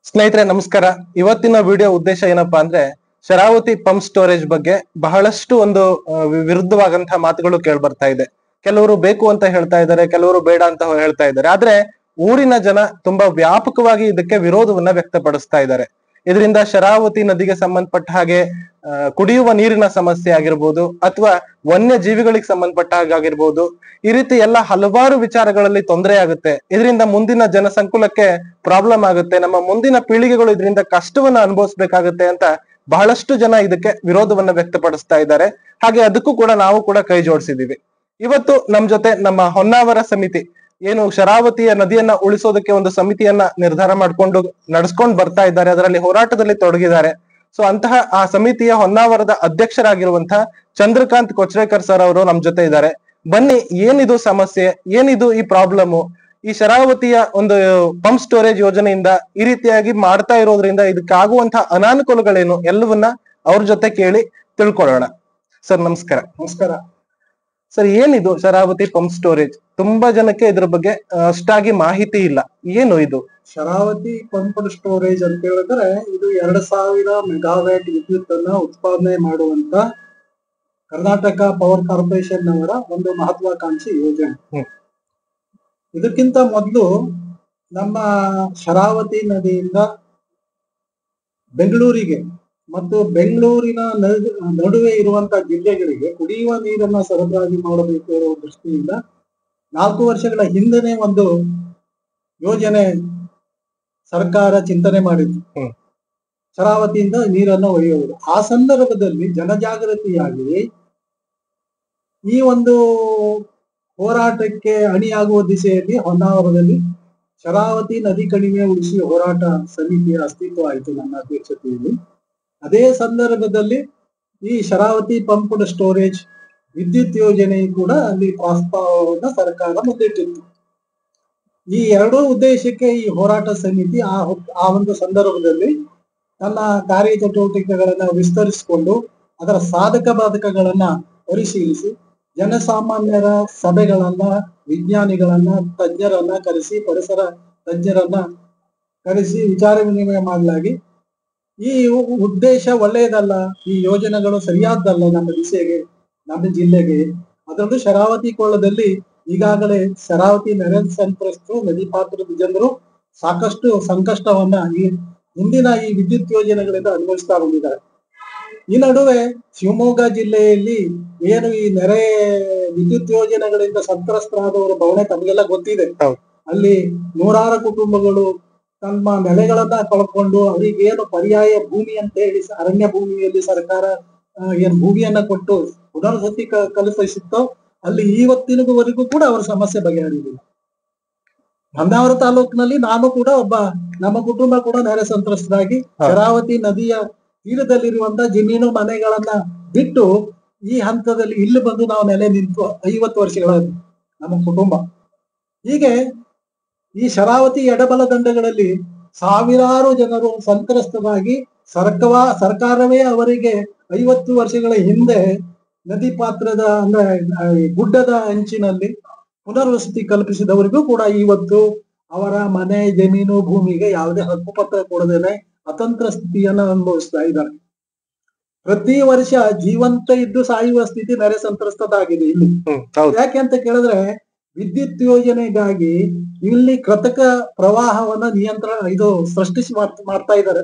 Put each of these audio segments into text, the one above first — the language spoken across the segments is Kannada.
ಸ್ನೇಹಿತರೆ ನಮಸ್ಕಾರ. ಇವತ್ತಿನ ವಿಡಿಯೋ ಉದ್ದೇಶ ಏನಪ್ಪಾ ಅಂದ್ರೆ ಶರಾವತಿ ಪಂಪ್ ಸ್ಟೋರೇಜ್ ಬಗ್ಗೆ ಬಹಳಷ್ಟು ಒಂದು ವಿರುದ್ಧವಾದಂತಹ ಮಾತುಗಳು ಕೇಳಿ ಬರ್ತಾ ಇದೆ. ಕೆಲವರು ಬೇಕು ಅಂತ ಹೇಳ್ತಾ ಇದ್ದಾರೆ, ಕೆಲವರು ಬೇಡ ಅಂತ ಹೇಳ್ತಾ ಇದ್ದಾರೆ. ಆದ್ರೆ ಊರಿನ ಜನ ತುಂಬಾ ವ್ಯಾಪಕವಾಗಿ ಇದಕ್ಕೆ ವಿರೋಧವನ್ನ ವ್ಯಕ್ತಪಡಿಸ್ತಾ ಇದ್ದಾರೆ. ಇದರಿಂದ ಶರಾವತಿ ನದಿಗೆ ಸಂಬಂಧಪಟ್ಟ ಹಾಗೆ ಕುಡಿಯುವ ನೀರಿನ ಸಮಸ್ಯೆ ಆಗಿರ್ಬೋದು, ಅಥವಾ ವನ್ಯ ಜೀವಿಗಳಿಗೆ ಸಂಬಂಧಪಟ್ಟ ಹಾಗಾಗಿರ್ಬೋದು, ಈ ರೀತಿ ಎಲ್ಲ ಹಲವಾರು ವಿಚಾರಗಳಲ್ಲಿ ತೊಂದರೆ ಆಗುತ್ತೆ. ಇದರಿಂದ ಮುಂದಿನ ಜನಸಂಕುಲಕ್ಕೆ ಪ್ರಾಬ್ಲಮ್ ಆಗುತ್ತೆ, ನಮ್ಮ ಮುಂದಿನ ಪೀಳಿಗೆಗಳು ಇದರಿಂದ ಕಷ್ಟವನ್ನ ಅನುಭವಿಸ್ಬೇಕಾಗುತ್ತೆ ಅಂತ ಬಹಳಷ್ಟು ಜನ ಇದಕ್ಕೆ ವಿರೋಧವನ್ನ ವ್ಯಕ್ತಪಡಿಸ್ತಾ ಇದ್ದಾರೆ. ಹಾಗೆ ಅದಕ್ಕೂ ಕೂಡ ನಾವು ಕೂಡ ಕೈ ಜೋಡಿಸಿದೀವಿ. ಇವತ್ತು ನಮ್ ಜೊತೆ ನಮ್ಮ ಹೊನ್ನಾವರ ಸಮಿತಿ ಏನು ಶರಾವತಿಯ ನದಿಯನ್ನ ಉಳಿಸೋದಕ್ಕೆ ಒಂದು ಸಮಿತಿಯನ್ನ ನಿರ್ಧಾರ ಮಾಡ್ಕೊಂಡು ನಡೆಸ್ಕೊಂಡು ಬರ್ತಾ ಇದ್ದಾರೆ, ಅದರಲ್ಲಿ ಹೋರಾಟದಲ್ಲಿ ತೊಡಗಿದ್ದಾರೆ. ಸೊ ಅಂತಹ ಆ ಸಮಿತಿಯ ಹೊನ್ನಾವರದ ಅಧ್ಯಕ್ಷರಾಗಿರುವಂತಹ ಚಂದ್ರಕಾಂತ್ ಕೊಚ್ರೇಕರ್ ಸರ್ ಅವರು ನಮ್ ಜೊತೆ ಇದ್ದಾರೆ. ಬನ್ನಿ, ಏನಿದು ಸಮಸ್ಯೆ, ಏನಿದು ಈ ಪ್ರಾಬ್ಲಮ್, ಈ ಶರಾವತಿಯ ಒಂದು ಪಂಪ್ ಸ್ಟೋರೇಜ್ ಯೋಜನೆಯಿಂದ ಈ ರೀತಿಯಾಗಿ ಮಾಡ್ತಾ ಇರೋದ್ರಿಂದ ಇದಕ್ಕಾಗುವಂತಹ ಅನಾನುಕೂಲಗಳೇನು ಎಲ್ಲವನ್ನ ಅವ್ರ ಜೊತೆ ಕೇಳಿ ತಿಳ್ಕೊಳ್ಳೋಣ. ಸರ್ ನಮಸ್ಕಾರ. ನಮಸ್ಕಾರ ಸರ್, ಏನಿದು ಶರಾವತಿ ಪಂಪ್ ಸ್ಟೋರೇಜ್? ತುಂಬಾ ಜನಕ್ಕೆ ಇದ್ರ ಬಗ್ಗೆ ಅಷ್ಟಾಗಿ ಮಾಹಿತಿ ಇಲ್ಲ. ಏನು ಇದು ಶರಾವತಿ ಪಂಪ್ಡ್ ಸ್ಟೋರೇಜ್ ಅಂತ ಹೇಳಿದ್ರೆ ಇದು 2000 ಮೆಗಾವ್ಯಾಟ್ ವಿದ್ಯುತ್ ಅನ್ನ ಉತ್ಪಾದನೆ ಮಾಡುವಂತ ಕರ್ನಾಟಕ ಪವರ್ ಕಾರ್ಪೊರೇಷನ್ ಅವರ ಒಂದು ಮಹತ್ವಾಕಾಂಕ್ಷಿ ಯೋಜನೆ. ಇದಕ್ಕಿಂತ ಮೊದಲು ನಮ್ಮ ಶರಾವತಿ ನದಿಯಿಂದ ಬೆಂಗಳೂರಿಗೆ ಮತ್ತು ಬೆಂಗಳೂರಿನ ನಡುವೆ ಇರುವಂತಹ ಜಿಲ್ಲೆಗಳಿಗೆ ಕುಡಿಯುವ ನೀರನ್ನ ಸರಬರಾಜು ಮಾಡಬೇಕು ಇರುವ ದೃಷ್ಟಿಯಿಂದ 4 ವರ್ಷಗಳ ಹಿಂದೆನೆ ಒಂದು ಯೋಜನೆ ಸರ್ಕಾರ ಚಿಂತನೆ ಮಾಡಿತ್ತು, ಶರಾವತಿಯಿಂದ ನೀರನ್ನು ಒಯ್ಯುವುದು. ಆ ಸಂದರ್ಭದಲ್ಲಿ ಜನಜಾಗೃತಿಯಾಗಿ ಈ ಒಂದು ಹೋರಾಟಕ್ಕೆ ಅಣಿಯಾಗುವ ದಿಸೆಯಲ್ಲಿ ಹೊನ್ನಾವರದಲ್ಲಿ ಶರಾವತಿ ನದಿ ಕಣಿವೆ ಉಳಿಸಿ ಹೋರಾಟ ಸಮಿತಿಯ ಅಸ್ತಿತ್ವ ಆಯಿತು ನನ್ನ ಅಧ್ಯಕ್ಷತೆಯಲ್ಲಿ. ಅದೇ ಸಂದರ್ಭದಲ್ಲಿ ಈ ಶರಾವತಿ ಪಂಪ್ಡ್ ಸ್ಟೋರೇಜ್ ವಿದ್ಯುತ್ ಯೋಜನೆ ಕೂಡ ಅಲ್ಲಿ ಪ್ರಸ್ತಾವವನ್ನು ಸರ್ಕಾರ ಮುಂದಿಟ್ಟಿತ್ತು. ಈ ಎರಡೂ ಉದ್ದೇಶಕ್ಕೆ ಈ ಹೋರಾಟ ಸಮಿತಿ ಆ ಒಂದು ಸಂದರ್ಭದಲ್ಲಿ ತನ್ನ ಕಾರ್ಯಚಟುವಟಿಕೆಗಳನ್ನ ವಿಸ್ತರಿಸಿಕೊಂಡು ಅದರ ಸಾಧಕ ಬಾಧಕಗಳನ್ನ ಪರಿಶೀಲಿಸಿ ಜನಸಾಮಾನ್ಯರ ಸಭೆಗಳನ್ನ, ವಿಜ್ಞಾನಿಗಳನ್ನ, ತಜ್ಞರನ್ನ ಕರೆಸಿ, ಪರಿಸರ ತಜ್ಞರನ್ನ ಕರೆಸಿ ವಿಚಾರ ವಿನಿಮಯ ಮಾಡಲಾಗಿ ಈ ಉದ್ದೇಶ ಒಳ್ಳೆಯದಲ್ಲ, ಈ ಯೋಜನೆಗಳು ಸರಿಯಾದ್ದಲ್ಲ ನಮ್ಮ ದಿಸೆಗೆ, ನಮ್ಮ ಜಿಲ್ಲೆಗೆ. ಅದರಲ್ಲೂ ಶರಾವತಿ ಕೊಳ್ಳದಲ್ಲಿ ಈಗಾಗಲೇ ಶರಾವತಿ ನೆರೆ ಸಂತ್ರಸ್ತರು, ನದಿ ಪಾತ್ರದ ಜನರು ಸಾಕಷ್ಟು ಸಂಕಷ್ಟವನ್ನ ಈ ಹಿಂದಿನ ಈ ವಿದ್ಯುತ್ ಯೋಜನೆಗಳಿಂದ ಅನುಭವಿಸ್ತಾ ಬಂದಿದ್ದಾರೆ. ಈ ನಡುವೆ ಶಿವಮೊಗ್ಗ ಜಿಲ್ಲೆಯಲ್ಲಿ ಏನು ಈ ನೆರೆ ವಿದ್ಯುತ್ ಯೋಜನೆಗಳಿಂದ ಸಂತ್ರಸ್ತರಾದವರ ಬವಣೆ ತಮಗೆಲ್ಲ ಗೊತ್ತಿದೆ. ಅಲ್ಲಿ ನೂರಾರು ಕುಟುಂಬಗಳು ತಮ್ಮ ನೆಲೆಗಳನ್ನ ಕಳ್ಕೊಂಡು ಅವರಿಗೇನು ಪರ್ಯಾಯ ಭೂಮಿ ಅಂತ ಹೇಳಿ ಅರಣ್ಯ ಭೂಮಿಯಲ್ಲಿ ಸರ್ಕಾರ ಏನ್ ಭೂಮಿಯನ್ನ ಕೊಟ್ಟು ಪುನರ್ವಸತಿ ಕಲ್ಪಿಸಿತ್ತೋ ಅಲ್ಲಿ ಇವತ್ತಿನವರೆಗೂ ಕೂಡ ಅವರ ಸಮಸ್ಯೆ ಬಗೆಹರಿದಿಲ್ಲ. ಹೊನ್ನಾವರ ತಾಲೂಕಿನಲ್ಲಿ ನಾನು ಕೂಡ ನಮ್ಮ ಕುಟುಂಬ ಕೂಡ ನೆರೆ ಸಂತ್ರಸ್ತರಾಗಿ ಶರಾವತಿ ನದಿಯ ತೀರದಲ್ಲಿರುವಂತ ಜಮೀನು ಮನೆಗಳನ್ನ ಬಿಟ್ಟು ಈ ಹಂತದಲ್ಲಿ ಇಲ್ಲಿ ಬಂದು ನಾವು ನೆಲೆ ನಿಂತು 50 ವರ್ಷಗಳ ನಮ್ಮ ಕುಟುಂಬ. ಹೀಗೆ ಈ ಶರಾವತಿ ಎಡಬಲ ದಂಡೆಗಳಲ್ಲಿ ಸಾವಿರಾರು ಜನರು ಸಂತ್ರಸ್ತರಾಗಿ ಸರ್ಕಾರವೇ ಅವರಿಗೆ 50 ವರ್ಷಗಳ ಹಿಂದೆ ನದಿ ಪಾತ್ರದ ಅಂದ್ರೆ ಗುಡ್ಡದ ಅಂಚಿನಲ್ಲಿ ಪುನರ್ವಸತಿ ಕಲ್ಪಿಸಿದವರಿಗೂ ಕೂಡ ಇವತ್ತು ಅವರ ಮನೆ, ಜಮೀನು, ಭೂಮಿಗೆ ಯಾವುದೇ ಹಕ್ಕುಪತ್ರ ಕೊಡದೇನೆ ಅತಂತ್ರ ಸ್ಥಿತಿಯನ್ನ ಅನುಭವಿಸ್ತಾ ಇದ್ದಾರೆ. ಪ್ರತಿ ವರ್ಷ ಜೀವಂತ ಇದ್ದು ಸಾಯುವ ಸ್ಥಿತಿ ನೆರೆ ಸಂತ್ರಸ್ತದಾಗಿದೆ ಇಲ್ಲಿ. ಯಾಕೆ ಅಂತ ಕೇಳಿದ್ರೆ ವಿದ್ಯುತ್ ಯೋಜನೆಗಾಗಿ ಇಲ್ಲಿ ಕೃತಕ ಪ್ರವಾಹವನ್ನ ಸೃಷ್ಟಿಸಿ ಮಾಡ್ತಾ ಇದ್ದಾರೆ.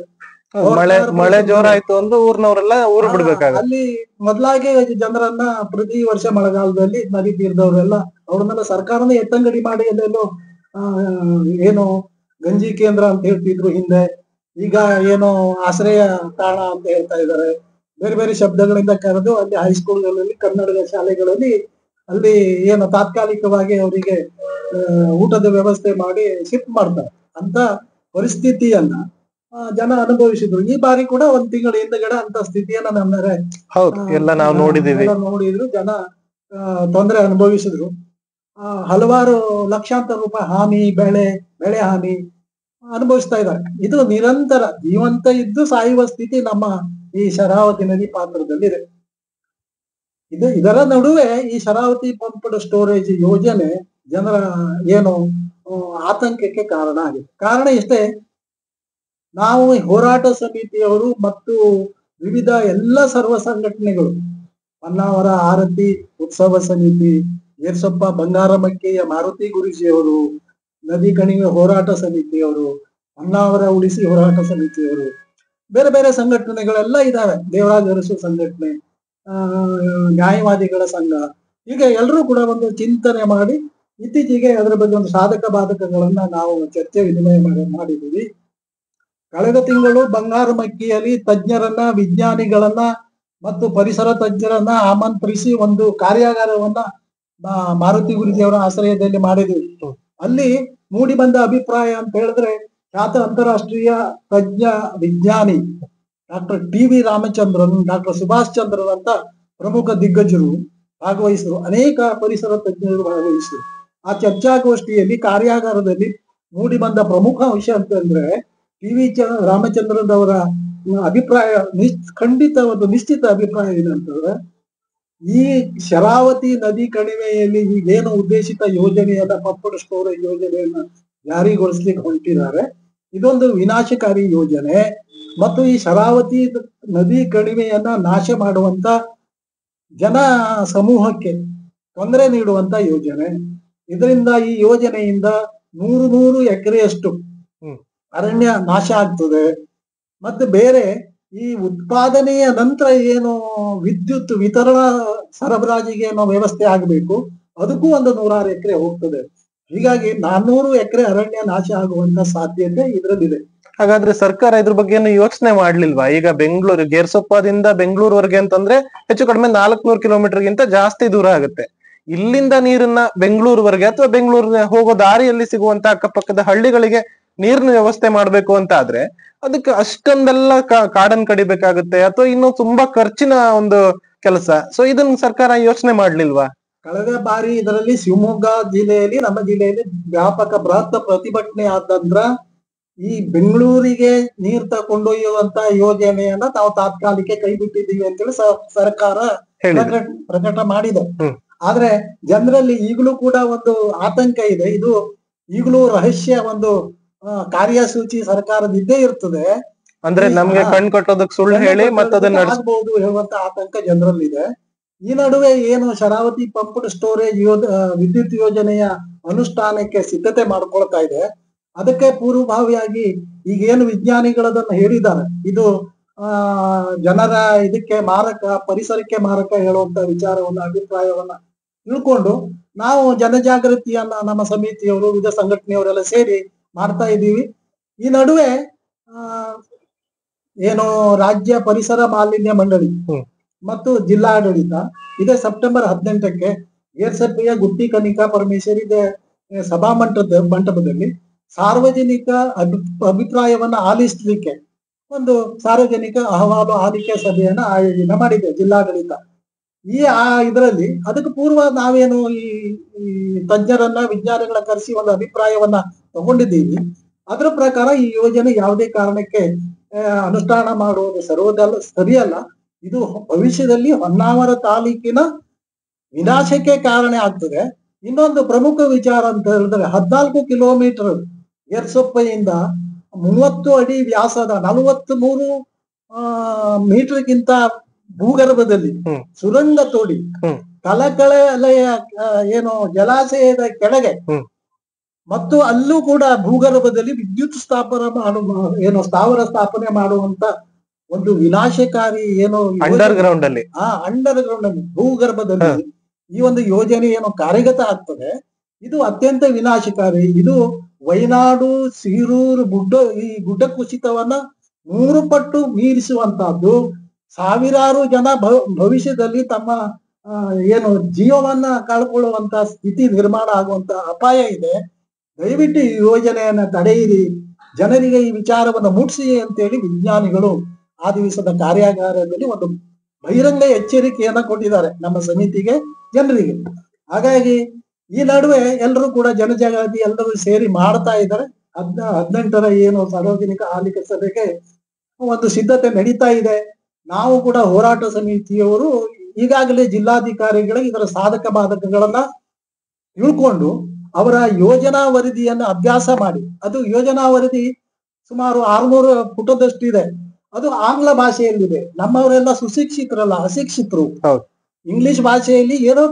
ಮಳೆ ಜೋರಾಯ್ತು ಅಂದ್ರೆ ಊರ್ನವರೆಲ್ಲ ಊರು ಬಿಡ್ಬೇಕಾಗುತ್ತೆ. ಅಲ್ಲಿ ಮೊದಲಾಗೆ ಜನರನ್ನ ಪ್ರತಿ ವರ್ಷ ಮಳೆಗಾಲದಲ್ಲಿ ನದಿ ತೀರದವರೆಲ್ಲ ಅವ್ರನ್ನೆಲ್ಲ ಸರ್ಕಾರನೇ ಎತ್ತಂಗಡಿ ಮಾಡಿ ಅಲ್ಲೆಲ್ಲೋ ಏನು ಗಂಜಿ ಕೇಂದ್ರ ಅಂತ ಹೇಳ್ತಿದ್ರು ಹಿಂದೆ, ಈಗ ಏನೋ ಆಶ್ರಯ ತಾಣ ಅಂತ ಹೇಳ್ತಾ ಇದ್ದಾರೆ. ಬೇರೆ ಬೇರೆ ಶಬ್ದಗಳಿಂದ ಕರೆದು ಅಲ್ಲಿ ಹೈಸ್ಕೂಲ್ಗಳಲ್ಲಿ, ಕನ್ನಡ ಶಾಲೆಗಳಲ್ಲಿ ಅಲ್ಲಿ ಏನು ತಾತ್ಕಾಲಿಕವಾಗಿ ಅವರಿಗೆ ಊಟದ ವ್ಯವಸ್ಥೆ ಮಾಡಿ ಶಿಫ್ಟ್ ಮಾಡ್ತಾರೆ ಅಂತ ಪರಿಸ್ಥಿತಿಯನ್ನ ಜನ ಅನುಭವಿಸಿದ್ರು. ಈ ಬಾರಿ ಕೂಡ 1 ತಿಂಗಳ ಹಿಂದಗಡೆ ಅಂತ ಸ್ಥಿತಿಯನ್ನ ನಾವು ನೋಡಿದ್ರು. ಜನ ತೊಂದರೆ ಅನುಭವಿಸಿದ್ರು. ಹಲವಾರು ಲಕ್ಷಾಂತರ ರೂಪಾಯಿ ಹಾನಿ, ಬೆಳೆ ಹಾನಿ ಅನುಭವಿಸ್ತಾ ಇದ್ದಾರೆ. ಇದು ನಿರಂತರ ಜೀವಂತ ಇದ್ದು ಸಾಯುವ ಸ್ಥಿತಿ ನಮ್ಮ ಈ ಶರಾವತಿ ನದಿ ಪಾತ್ರದಲ್ಲಿದೆ. ಇದರ ನಡುವೆ ಈ ಶರಾವತಿ ಪಂಪ್ಡ್ ಸ್ಟೋರೇಜ್ ಯೋಜನೆ ಜನರ ಏನು ಆತಂಕಕ್ಕೆ ಕಾರಣ ಆಗಿದೆ. ಕಾರಣ ಇಷ್ಟೇ, ನಾವು ಹೋರಾಟ ಸಮಿತಿಯವರು ಮತ್ತು ವಿವಿಧ ಎಲ್ಲ ಸರ್ವ ಸಂಘಟನೆಗಳು, ಹೊನ್ನಾವರ ಆರತಿ ಉತ್ಸವ ಸಮಿತಿ, ಏರ್ಸಪ್ಪ ಬಂಗಾರಮಕ್ಕೆಯ ಮಾರುತಿ ಗುರೂಜಿಯವರು, ನದಿ ಕಣಿವೆ ಹೋರಾಟ ಸಮಿತಿಯವರು, ಹೊನ್ನಾವರ ಉಳಿಸಿ ಹೋರಾಟ ಸಮಿತಿಯವರು, ಬೇರೆ ಬೇರೆ ಸಂಘಟನೆಗಳೆಲ್ಲ ಇದಾವೆ, ದೇವರಾಜ ಅರಸು ಸಂಘಟನೆ, ನ್ಯಾಯವಾದಿಗಳ ಸಂಘ, ಹೀಗೆ ಎಲ್ಲರೂ ಕೂಡ ಒಂದು ಚಿಂತನೆ ಮಾಡಿ ಇತ್ತೀಚೆಗೆ ಅದರ ಬಗ್ಗೆ ಒಂದು ಸಾಧಕ ಬಾಧಕಗಳನ್ನ ನಾವು ಚರ್ಚೆ ವಿನಿಮಯ ಮಾಡಿದ್ದೀವಿ. ಕಳೆದ ತಿಂಗಳು ಬಂಗಾರಮಕ್ಕಿಯಲ್ಲಿ ತಜ್ಞರನ್ನ, ವಿಜ್ಞಾನಿಗಳನ್ನ ಮತ್ತು ಪರಿಸರ ತಜ್ಞರನ್ನ ಆಮಂತ್ರಿಸಿ ಒಂದು ಕಾರ್ಯಾಗಾರವನ್ನ ಮಾರುತಿ ಗುರೂಜಿಯವರ ಆಶ್ರಯದಲ್ಲಿ ಮಾಡಿದ್ವಿ. ಅಲ್ಲಿ ಮೂಡಿ ಬಂದ ಅಭಿಪ್ರಾಯ ಅಂತ ಹೇಳಿದ್ರೆ, ಖ್ಯಾತ ಅಂತಾರಾಷ್ಟ್ರೀಯ ತಜ್ಞ ವಿಜ್ಞಾನಿ doctor TV. Ramachandran, doctor Subhash Chandran ಅಂತ ಪ್ರಮುಖ ದಿಗ್ಗಜರು ಭಾಗವಹಿಸಿದರು, ಅನೇಕ ಪರಿಸರ ತಜ್ಞರು ಭಾಗವಹಿಸಿದರು. ಆ ಚರ್ಚಾಗೋಷ್ಠಿಯಲ್ಲಿ ಕಾರ್ಯಾಗಾರದಲ್ಲಿ ಮೂಡಿ ಬಂದ ಪ್ರಮುಖ ವಿಷಯ ಅಂತಂದ್ರೆ, ಟಿ.ವಿ. ರಾಮಚಂದ್ರನ್ ಅವರ ಅಭಿಪ್ರಾಯ ಖಂಡಿತ ಒಂದು ನಿಶ್ಚಿತ ಅಭಿಪ್ರಾಯ ಏನಂತಂದ್ರೆ, ಈ ಶರಾವತಿ ನದಿ ಕಣಿವೆಯಲ್ಲಿ ಈಗೇನು ಉದ್ದೇಶಿತ ಯೋಜನೆಯಾದ ಪಂಪ್ಡ್ ಸ್ಟೋರೇಜ್ ಯೋಜನೆಯನ್ನ ಜಾರಿಗೊಳಿಸ್ಲಿಕ್ಕೆ ಹೊಂಟಿದ್ದಾರೆ, ಇದೊಂದು ವಿನಾಶಕಾರಿ ಯೋಜನೆ ಮತ್ತು ಈ ಶರಾವತಿ ನದಿ ಕಣಿವೆಯನ್ನ ನಾಶ ಮಾಡುವಂತ ಜನ ಸಮೂಹಕ್ಕೆ ತೊಂದರೆ ನೀಡುವಂತ ಯೋಜನೆ. ಇದರಿಂದ ಈ ಯೋಜನೆಯಿಂದ 100 ಎಕರೆಯಷ್ಟು ಅರಣ್ಯ ನಾಶ ಆಗ್ತದೆ. ಮತ್ತೆ ಬೇರೆ ಈ ಉತ್ಪಾದನೆಯ ನಂತರ ಏನು ವಿದ್ಯುತ್ ವಿತರಣಾ ಸರಬರಾಜಿಗೆ ಏನೋ ವ್ಯವಸ್ಥೆ ಆಗಬೇಕು, ಅದಕ್ಕೂ ಒಂದು 106 ಎಕರೆ ಹೋಗ್ತದೆ. ಹೀಗಾಗಿ 400 ಎಕರೆ ಅರಣ್ಯ ನಾಶ ಆಗುವಂತ ಸಾಧ್ಯತೆ ಇದರಲ್ಲಿದೆ. ಹಾಗಾದ್ರೆ ಸರ್ಕಾರ ಇದ್ರ ಬಗ್ಗೆ ಏನು ಯೋಚನೆ ಮಾಡ್ಲಿಲ್ವಾ? ಈಗ ಬೆಂಗಳೂರು ಗೇರ್ಸೊಪ್ಪದಿಂದ ಬೆಂಗಳೂರುವರೆಗೆ ಅಂತಂದ್ರೆ ಹೆಚ್ಚು ಕಡಿಮೆ 400 ಕಿಲೋಮೀಟರ್ಗಿಂತ ಜಾಸ್ತಿ ದೂರ ಆಗುತ್ತೆ. ಇಲ್ಲಿಂದ ನೀರನ್ನ ಬೆಂಗಳೂರುವರೆಗೆ ಅಥವಾ ಬೆಂಗಳೂರಿಗೆ ಹೋಗೋ ದಾರಿಯಲ್ಲಿ ಸಿಗುವಂತ ಅಕ್ಕಪಕ್ಕದ ಹಳ್ಳಿಗಳಿಗೆ ನೀರಿನ ವ್ಯವಸ್ಥೆ ಮಾಡ್ಬೇಕು ಅಂತ ಆದ್ರೆ ಅದಕ್ಕೆ ಅಷ್ಟೊಂದೆಲ್ಲ ಕಾಡನ್ ಕಡಿಬೇಕಾಗುತ್ತೆ, ಅಥವಾ ಇನ್ನು ತುಂಬಾ ಖರ್ಚಿನ ಒಂದು ಕೆಲಸ. ಸೊ ಇದನ್ನ ಸರ್ಕಾರ ಯೋಚನೆ ಮಾಡ್ಲಿಲ್ವಾ? ಕಳೆದ ಬಾರಿ ಇದರಲ್ಲಿ ಶಿವಮೊಗ್ಗ ಜಿಲ್ಲೆಯಲ್ಲಿ, ನಮ್ಮ ಜಿಲ್ಲೆಯಲ್ಲಿ ವ್ಯಾಪಕ ಬೃಹತ್ ಪ್ರತಿಭಟನೆ ಆದಂದ್ರ ಈ ಬೆಂಗಳೂರಿಗೆ ನೀರ್ ತಕೊಂಡೊಯ್ಯುವಂತ ಯೋಜನೆಯನ್ನ ನಾವು ತಾತ್ಕಾಲಿಕ ಕೈ ಬಿಟ್ಟಿದ್ದೀವಿ ಅಂತೇಳಿ ಸರ್ಕಾರ ಪ್ರಕಟ ಮಾಡಿದೆ. ಆದ್ರೆ ಜನರಲ್ಲಿ ಈಗಲೂ ಕೂಡ ಒಂದು ಆತಂಕ ಇದೆ. ಇದು ಈಗಲೂ ರಹಸ್ಯ ಒಂದು ಕಾರ್ಯಸೂಚಿ ಸರ್ಕಾರದ ಇದ್ದೇ ಇರ್ತದೆ. ಅಂದ್ರೆ ನಮ್ಗೆ ಕಣ್ ಕಟ್ಟೋದಕ್ಕೆ ಸುಳ್ಳು ಹೇಳಿ ಮತ್ತದನ್ನ ನಡೆಸಬಹುದು ಹೇಳುವಂತ ಆತಂಕ ಜನರಲ್ಲಿದೆ. ಈ ನಡುವೆ ಏನು ಶರಾವತಿ ಪಂಪ್ಡ್ ಸ್ಟೋರೇಜ್ ವಿದ್ಯುತ್ ಯೋಜನೆಯ ಅನುಷ್ಠಾನಕ್ಕೆ ಸಿದ್ಧತೆ ಮಾಡ್ಕೊಳ್ತಾ ಇದೆ, ಅದಕ್ಕೆ ಪೂರ್ವಭಾವಿಯಾಗಿ ಈಗೇನು ವಿಜ್ಞಾನಿಗಳದನ್ನ ಹೇಳಿದ್ದಾರೆ, ಇದು ಜನರ ಇದಕ್ಕೆ ಮಾರಕ, ಪರಿಸರಕ್ಕೆ ಮಾರಕ ಹೇಳುವಂತ ವಿಚಾರವನ್ನ, ಅಭಿಪ್ರಾಯವನ್ನ ತಿಳ್ಕೊಂಡು ನಾವು ಜನಜಾಗೃತಿಯನ್ನ ನಮ್ಮ ಸಮಿತಿಯವರು, ವಿವಿಧ ಸಂಘಟನೆಯವರೆಲ್ಲ ಸೇರಿ ಮಾಡ್ತಾ ಇದ್ದೀವಿ. ಈ ನಡುವೆ ಏನು ರಾಜ್ಯ ಪರಿಸರ ಮಾಲಿನ್ಯ ಮಂಡಳಿ ಮತ್ತು ಜಿಲ್ಲಾಡಳಿತ ಇದೇ ಸೆಪ್ಟೆಂಬರ್ 18ಕ್ಕೆ ಏರ್ಸಪ್ಪೆಯ ಗುತ್ತಿ ಕನಿಕಾ ಪರಮೇಶ್ವರಿ ಸಭಾ ಮಂಟಪದಲ್ಲಿ ಸಾರ್ವಜನಿಕ ಅಭಿಪ್ರಾಯವನ್ನ ಆಲಿಸ್ಲಿಕ್ಕೆ ಒಂದು ಸಾರ್ವಜನಿಕ ಅಹವಾಲು ಆಲಿಕೆ ಸಭೆಯನ್ನ ಆಯೋಜನೆ ಮಾಡಿದೆ ಜಿಲ್ಲಾಡಳಿತ. ಇದರಲ್ಲಿ ಅದಕ್ಕೆ ಪೂರ್ವ ನಾವೇನು ಈ ತಜ್ಞರನ್ನ, ವಿಜ್ಞಾನಿಗಳ ಕರೆಸಿ ಒಂದು ಅಭಿಪ್ರಾಯವನ್ನ ತಗೊಂಡಿದ್ದೀವಿ. ಅದರ ಪ್ರಕಾರ ಈ ಯೋಜನೆ ಯಾವುದೇ ಕಾರಣಕ್ಕೆ ಅನುಷ್ಠಾನ ಮಾಡುವುದು ಸರಿಯಲ್ಲ. ಇದು ಭವಿಷ್ಯದಲ್ಲಿ ಹೊನ್ನಾವರ ತಾಲೂಕಿನ ವಿನಾಶಕ್ಕೆ ಕಾರಣ ಆಗ್ತದೆ. ಇನ್ನೊಂದು ಪ್ರಮುಖ ವಿಚಾರ ಅಂತ ಹೇಳಿದ್ರೆ, 14 ಕಿಲೋಮೀಟರ್ ಏರ್ಸೊಪ್ಪೆಯಿಂದ 30 ಅಡಿ ವ್ಯಾಸದ 43 ಮೀಟರ್ಗಿಂತ ಭೂಗರ್ಭದಲ್ಲಿ ಸುರಂಗ ತೋಡಿ ತಲಕಳೆಯ ಏನು ಜಲಾಶಯದ ಕೆಳಗೆ ಮತ್ತು ಅಲ್ಲೂ ಕೂಡ ಭೂಗರ್ಭದಲ್ಲಿ ವಿದ್ಯುತ್ ಸ್ಥಾವರ ಸ್ಥಾಪನೆ ಮಾಡುವಂತ ಒಂದು ವಿನಾಶಕಾರಿ ಏನು ಅಂಡರ್ ಗ್ರೌಂಡ್ ಅಲ್ಲಿ ಭೂಗರ್ಭದಲ್ಲಿ ಈ ಒಂದು ಯೋಜನೆ ಏನು ಕಾರ್ಯಗತ ಆಗ್ತದೆ, ಇದು ಅತ್ಯಂತ ವಿನಾಶಕಾರಿ. ಇದು ವಯನಾಡು, ಸೀರೂರು ಈ ಗುಡ್ಡ ಕುಸಿತವನ್ನ 3 ಪಟ್ಟು ಮೀರಿಸುವಂತಹದ್ದು. ಸಾವಿರಾರು ಜನ ಭವಿಷ್ಯದಲ್ಲಿ ತಮ್ಮ ಏನು ಜೀವವನ್ನ ಕಳ್ಕೊಳ್ಳುವಂತ ಸ್ಥಿತಿ ನಿರ್ಮಾಣ ಆಗುವಂತ ಅಪಾಯ ಇದೆ. ದಯವಿಟ್ಟು ಈ ಯೋಜನೆಯನ್ನ ತಡೆಯಿರಿ, ಜನರಿಗೆ ಈ ವಿಚಾರವನ್ನು ಮುಟ್ಟಿಸಿ ಅಂತೇಳಿ ವಿಜ್ಞಾನಿಗಳು ಆ ದಿವಸದ ಕಾರ್ಯಾಗಾರದಲ್ಲಿ ಒಂದು ಬಹಿರಂಗ ಎಚ್ಚರಿಕೆಯನ್ನ ಕೊಟ್ಟಿದ್ದಾರೆ ನಮ್ಮ ಸಮಿತಿಗೆ, ಜನರಿಗೆ. ಹಾಗಾಗಿ ಈ ನಡುವೆ ಎಲ್ಲರೂ ಕೂಡ ಜನಜಾಗೃತಿ ಎಲ್ಲರೂ ಸೇರಿ ಮಾಡ್ತಾ ಇದ್ದಾರೆ. 18ರ ಏನು ಸಾರ್ವಜನಿಕ ಆಲಿಕೆ ಸಭೆಗೆ ಒಂದು ಸಿದ್ಧತೆ ನಡೀತಾ ಇದೆ. ನಾವು ಕೂಡ ಹೋರಾಟ ಸಮಿತಿಯವರು ಈಗಾಗಲೇ ಜಿಲ್ಲಾಧಿಕಾರಿಗಳಿಗೆ ಇದರ ಸಾಧಕ ಬಾಧಕಗಳನ್ನ ತಿಳ್ಕೊಂಡು ಅವರ ಯೋಜನಾ ವರದಿಯನ್ನ ಅಭ್ಯಾಸ ಮಾಡಿ, ಅದು ಯೋಜನಾ ವರದಿ ಸುಮಾರು 600 ಪುಟದಷ್ಟಿದೆ. ಅದು ಆಂಗ್ಲ ಭಾಷೆಯಲ್ಲಿದೆ. ನಮ್ಮವರೆಲ್ಲ ಸುಶಿಕ್ಷಿತರಲ್ಲ, ಅಶಿಕ್ಷಿತರು. ಹೌದು. ಇಂಗ್ಲಿಷ್ ಭಾಷೆಯಲ್ಲಿ ಏನೋ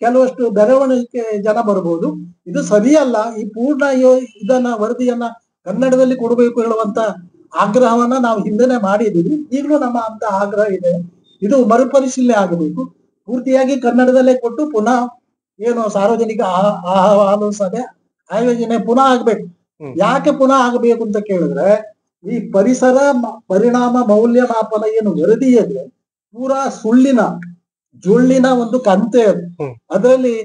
ಕೆಲವಷ್ಟು ಬೆರವಣಿಗೆ ಜನ ಬರ್ಬೋದು. ಇದು ಸರಿಯಲ್ಲ. ಈ ಪೂರ್ಣ ಇದನ್ನ ವರದಿಯನ್ನ ಕನ್ನಡದಲ್ಲಿ ಕೊಡಬೇಕು ಹೇಳುವಂತ ಆಗ್ರಹವನ್ನ ನಾವು ಹಿಂದೆನೆ ಮಾಡಿದೀವಿ. ಈಗಲೂ ನಮ್ಮ ಅಂತ ಆಗ್ರಹ ಇದೆ. ಇದು ಮರುಪರಿಶೀಲನೆ ಆಗಬೇಕು. ಪೂರ್ತಿಯಾಗಿ ಕನ್ನಡದಲ್ಲೇ ಕೊಟ್ಟು ಪುನಃ ಏನು ಸಾರ್ವಜನಿಕ ಅಹವಾಲು ಸಭೆ ಆಯೋಜನೆ ಪುನಃ ಆಗ್ಬೇಕು. ಯಾಕೆ ಪುನಃ ಆಗಬೇಕು ಅಂತ ಕೇಳಿದ್ರೆ, ಈ ಪರಿಸರ ಪರಿಣಾಮ ಮೌಲ್ಯಮಾಪನ ಏನು ವರದಿ ಇದೆ, ಪೂರಾ ಜೊಳ್ಳಿನ ಒಂದು ಕಂತೆ ಅದು. ಅದರಲ್ಲಿ